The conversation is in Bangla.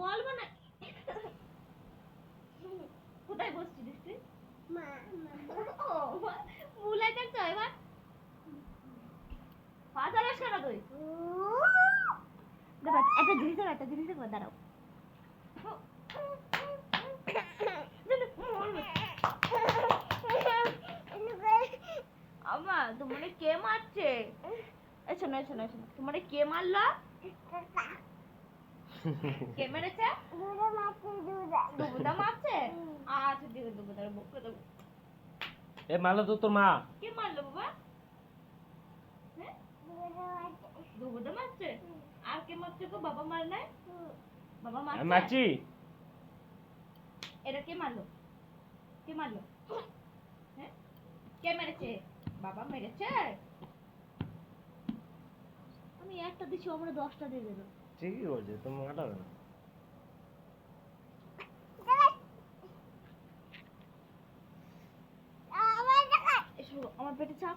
বলবো না। কোথায় বসছিস তুই? মুলাই দেখছো এবার পা চালাস কেন তুই? একটা জিনিস দেখো দাঁড়াও। আমা তোমার কে মারছে? শোনো শোনো শোনো, তোমার কে মারলো? কে মেরেছে? দুবুদা মারছে। আচ্ছা ঠিক আছে, দুবুদার বকে দেবো। এ মারলো তো তোর মা। কে মারলো বাবা? হ্যাঁ দুবুদা মারছে। আর কে মারছে গো? বাবা মার নাই? বাবা আমি মারছে? মারছি। এটা কে মারলো? কে মারলো? হ্যাঁ কে মেরেছে? বাবা মেরেছে। আমি একটা দিচ্ছি, আমরা 10টা দিয়ে দেবো। ঠিকই বলছে, তুমি মারাবে না। এসো আমার পেটে চাপ।